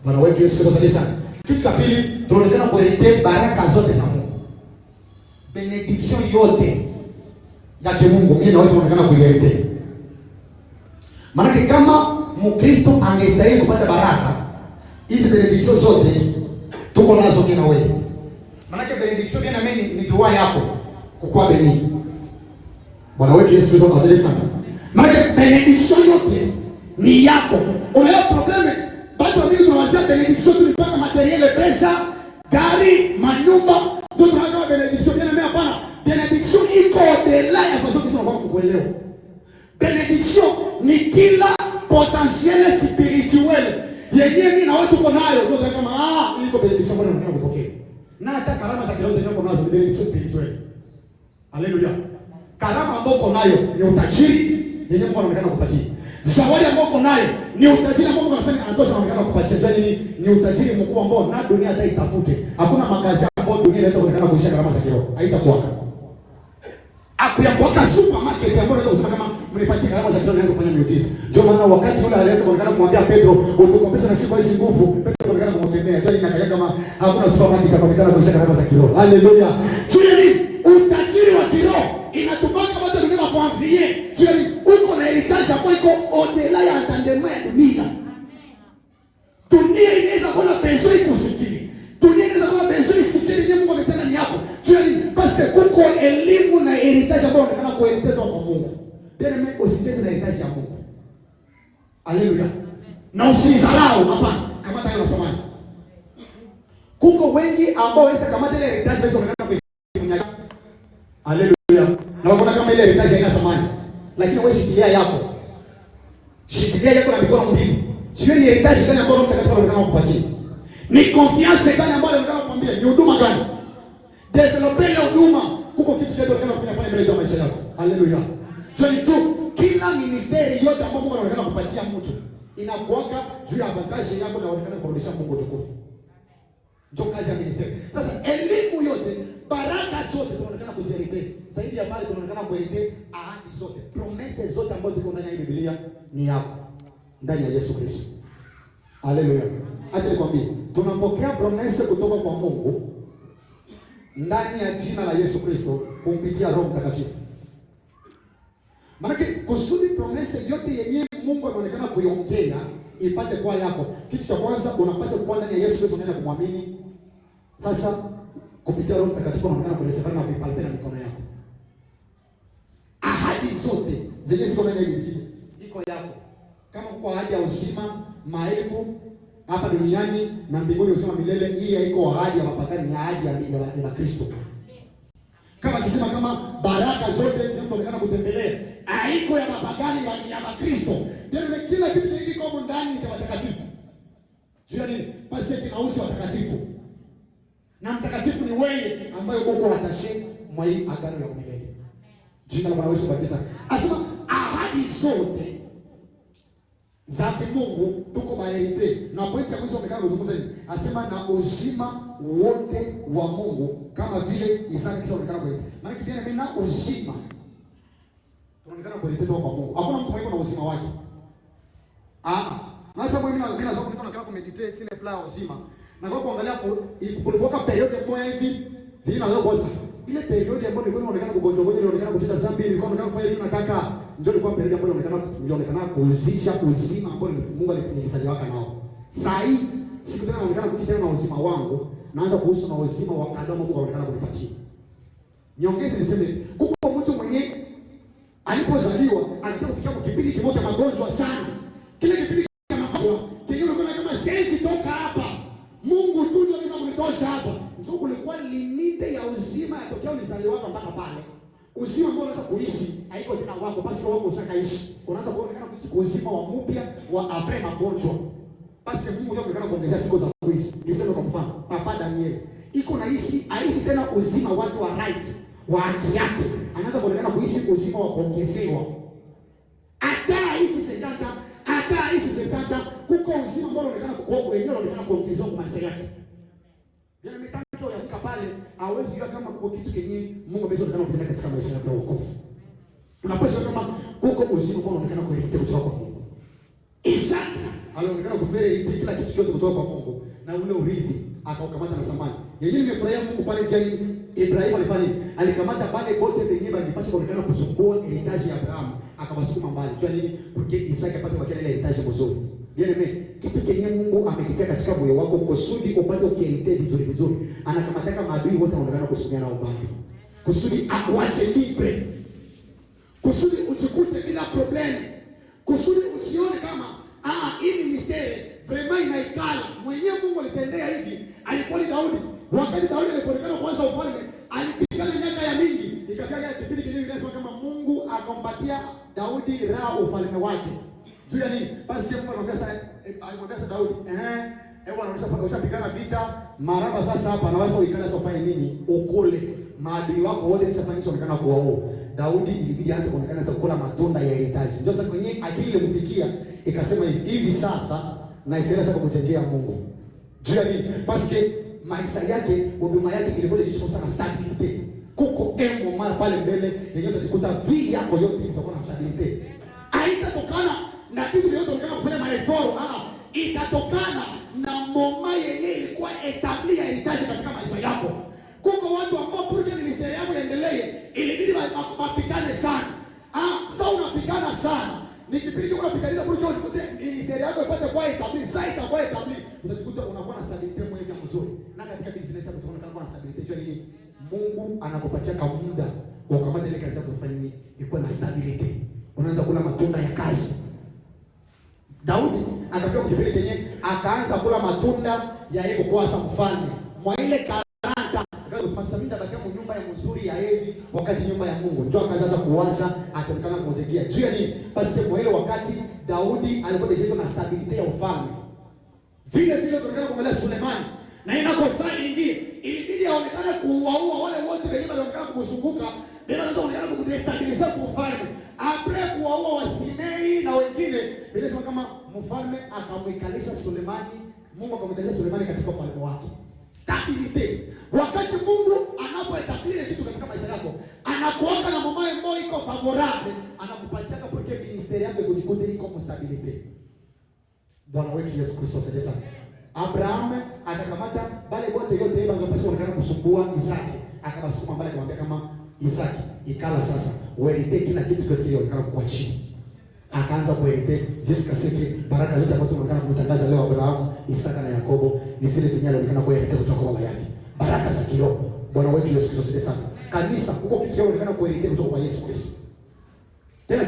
Bwana wetu Yesu Kristo sana. Kitu cha pili, tunaonekana kuelekea baraka zote za Mungu. Benediction yote ya Mungu mimi na wewe tunaonekana kuielekea. Maana kama Mkristo angestahili kupata baraka, hizi benediction zote tuko nazo kina wewe. Maana benediction yana mimi ni dua yako kwa beni. Bwana wetu Yesu Kristo sana. Maana benediction yote ni yako. Una probleme bado mimi tunawazia benediction tulipata material, pesa, gari, manyumba, tunataka benediction yana mimi hapana. Benediction iko odela ya kwa sababu kuelewa. Benediction ni kila potentiel spirituel yenyewe mimi na watu tuko nayo, ndio kama iko benediction bwana tunataka kupokea. Na hata karama za kiroho zenyewe kunazo benediction spirituel. Haleluya. Karama ambayo uko nayo ni utajiri yenyewe Mungu anaonekana kupatia. Zawadi ambayo uko nayo ni utajiri ambao Mungu anaonekana kupatia. Ni utajiri mkubwa ambao na dunia hata itafute. Hakuna magazi ambayo dunia inaweza kuonekana kuishia karama za kiroho. Haitakuwa. Akuyakuwaka supermarket ambayo unaweza kusema kama mnipatie karama za kiroho naweza kufanya miujiza. Ndio maana wakati ule aliweza kuonekana kumwambia Petro, "Utukopesa na sifa hizi nguvu." Petro anaonekana kumkemea. Ndio inakaja kama hakuna supermarket itaonekana kuishia karama za kiroho. Haleluya. Tueni utajiri wa kiroho inatupaka watu wengine kuanfie. Tueni uko na heritage ambayo iko odela ya tandema ya dunia. Dunia inaweza kuwa pesa ikusikiri. Dunia inaweza kuwa pesa isikiri yenyewe Mungu ametenda ni yako. Tueni basi kuko elimu na heritage ambayo unataka kuelekeza kwa Mungu. Ndio mimi usicheze na heritage ya Mungu. Haleluya. Na usidharau hapana kama tayo samani. Kuko wengi ambao wanaweza kama ile heritage hizo wanataka kuifanya. Haleluya. Na wakona kama ile heritage haina samani. Lakini wewe shikilia yako. Shikilia yako na mikono mbili. Sio ni heritage gani ambayo mtakatifu anataka kukupatia. Ni confiance gani ambayo anataka kukwambia? Ni huduma gani? Developer ile huduma. Kuko kitu chochote unataka kufanya pale mbele ya maisha yako. Haleluya. 22 kila ministeri yote ambayo Mungu anataka kupatia mtu inakuwaka juu ya avantage yako na wanataka kurudisha Mungu tukufu. Ndio kazi ya ministeri. Sasa elimu yote, baraka zote tunataka kuzielekea. Zaidi ya mali tunataka kuelekea ahadi zote. Promises zote ambazo ziko ndani ya Biblia ni yako. Ndani ya Yesu Kristo. Haleluya. Acha nikwambie, tunapokea promise kutoka kwa Mungu ndani ya jina la Yesu Kristo kupitia Roho Mtakatifu. Maana kusudi promise yote yenyewe Mungu anaonekana kuiongea ipate kwa yako. Kitu cha kwanza unapaswa kuwa ndani ya Yesu Kristo na kumwamini. Sasa kupitia Roho Mtakatifu anaonekana kuelezekana na kuipalpea mikono yako. Ahadi zote zenye ziko ndani ya Biblia iko yako. Kama kwa ahadi ya uzima maelfu hapa duniani na mbinguni usema milele, hii haiko ahadi ya mapagani, ni ahadi ya Kristo. Kama akisema kama baraka zote zinazoonekana kutembelea haiko ya mapagani na ya Kristo. Ndio kila kitu kiko ndani ya watakatifu. Jua nini? Basi kinahusu watakatifu. Na mtakatifu ni wewe ambaye uko atashe mwa hii agano ya milele. Jina la Bwana Yesu kabisa. Asema ahadi zote za Mungu tuko baelite. Na pointi ya mwisho umekana kuzungumza nini? Asema na uzima wote wa Mungu kama vile Isaka anaonekana kwa. Maana kitu gani na uzima? Tunaonekana kuelekea kwa Mungu. Hakuna mtu mwenye na uzima wake. Na sasa mimi napenda sana kuonekana kumeditate sile plan uzima. Na kwa kuangalia kulikuwa period moja hivi zina leo bosa. Ile period ambayo nilikuwa naonekana kugonjwa ngoja inaonekana kutenda zambi, nilikuwa naonekana kufanya hivi nataka njoo ilikuwa period ambayo inaonekana kuuzisha uzima ambao Mungu alinisaliwaka nao. Sasa hii siku tena naonekana kukitana na uzima wangu, naanza kuhusu na uzima wa Adamu Mungu anaonekana kunipatia. Niongeze niseme kuko mtu mwenye alipozaliwa alikuwa kufikia kipindi kimoja magonjwa sana. Kile kipindi cha magonjwa kile unaona kama siwezi toka hapa. Mungu tu ndio anaweza kunitosha hapa. Ndio kulikuwa limite ya uzima yatokea ulizaliwa hapa mpaka pale. Uzima ambao unaweza kuishi haiko tena wako, basi wako ushakaishi. Unaanza kuonekana kuishi uzima wa mpya wa apre magonjwa. Basi Mungu ndio anaonekana kuongezea siku za kuishi. Niseme kwa mfano, Papa Daniel iko naishi aishi tena uzima watu wa right wa haki yake. Anaanza kuonekana kuishi uzima wa kuongezewa. Hata aishi setata kuko uzima ambao unaonekana wenyewe unaonekana kuongezewa kwa maisha yake. Yaani mitango yafika pale hawezi kujua kama kuko kitu kenye Mungu ameshaonekana kufanya katika maisha yake ya wokovu. Unapaswa kama kuko uzima ambao unaonekana kuelekea kutoka kwa Mungu. Isaka alionekana kufere kila kitu chote kutoka kwa Mungu na ule urithi akaukamata na samani. Yeye nimefurahia Mungu pale gani Ibrahim alifanya. Alikamata bale bote benye balipasha kuonekana kusumbua hitaji ya Abraham, akawasukuma mbali. Kwa nini? Porque Isaka apate kwa ile hitaji mzuri. Yeye mimi kitu kenye Mungu amekitia katika moyo wako kusudi upate ukielekea vizuri vizuri. Anakamataka maadui wote wanaonekana kusumia na ubaki. Kusudi akuache libre. Kusudi ujikute bila problem. Kusudi usione kama hii ni misteri vraiment inaikala. Mwenyewe Mungu alitendea hivi. Alikuwa ni Daudi. Wakati Daudi alipoonekana kwanza ufalme, alipigana miaka ya mingi. Ikafika kipindi kile kinasema kama Mungu akampatia Daudi raha ufalme wake. Juu ya nini? Basi Mungu alimwambia Daudi, hebu unashapigana vita, maraba sasa hapa anaweza uikana sasa ufanye nini? Ukule. Maadui wako wote nishafanyisha onekana kuwao. Daudi ilibidi aanze kuonekana sasa kula matunda ya hitaji. Ndio sasa kwenye akili ilimfikia ikasema hivi sasa na Israeli sasa kumtendea Mungu. Juu ya nini? Basi maisha yake, huduma yake ilikuwa ikichukua sana stability. Kuko emo mara pale mbele yenyewe utajikuta vi yako yote itakuwa na stability. Haitatokana na kitu yote unataka kufanya maeforo, itatokana na moma yenyewe ilikuwa etabli ya hitaji katika maisha yako. Kuko watu ambao project ministeri yao iendelee, ilibidi wapigane sana. Sasa unapigana sana. Ni kipindi cha unapigania project ministeri yako ipate kwa etabli, sasa itakuwa etabli. Utajikuta unakuwa na stability moja mzuri. Na katika business yako utaona kama una stability. Hiyo ni Mungu anakupatia muda wa kama ile kazi yako kufanya nini? Iko na stability. Unaanza kula matunda ya kazi. Daudi akafika kipindi kenye akaanza kula matunda ya yeye kwa sababu mfalme. Mwa ile karanta akasimamisha bakia nyumba ya mzuri ya Evi wakati nyumba ya Mungu. Ndio akaanza kuwaza ataonekana kumtegea. Juu ya nini? Basi kwa ile wakati Daudi alikuwa deshaje na stability ya ufalme. Vile vile tunataka kuangalia Sulemani. Na inakosa nyingine ilibidi aonekane kuwaua wale wote wenye walionekana kumzunguka, bila anaweza kuonekana kumdestabilize kwa ufalme. Apre kuwaua Wasimei na wengine, bila sema kama mfalme akamwikalisha Sulemani, Mungu akamwikalisha Sulemani katika ufalme wake. Stability. Wakati Mungu anapoetablish kitu katika maisha yako, anakuoka na mama yako iko favorable, anakupatia kwa ministeri yako kujikuta iko stability. Bwana wetu Yesu Kristo sasa. Abraham akakamata bale wote yote yeye angepaswa kuonekana kusumbua Isaki. Akabasukuma mbele akamwambia kama Isaki, ikala sasa. Wewe kila kitu kile kionekana kwa chini. Akaanza kuelekea Jessica Seke baraka zote ambazo tunaonekana kumtangaza leo Abraham, Isaka na Yakobo ni zile zenyewe zinaonekana kuelekea kutoka kwa baba yake. Baraka za kiroho. Bwana wetu Yesu Kristo sana. Kanisa huko kitu kinaonekana kuelekea kutoka kwa Yesu Kristo. Tena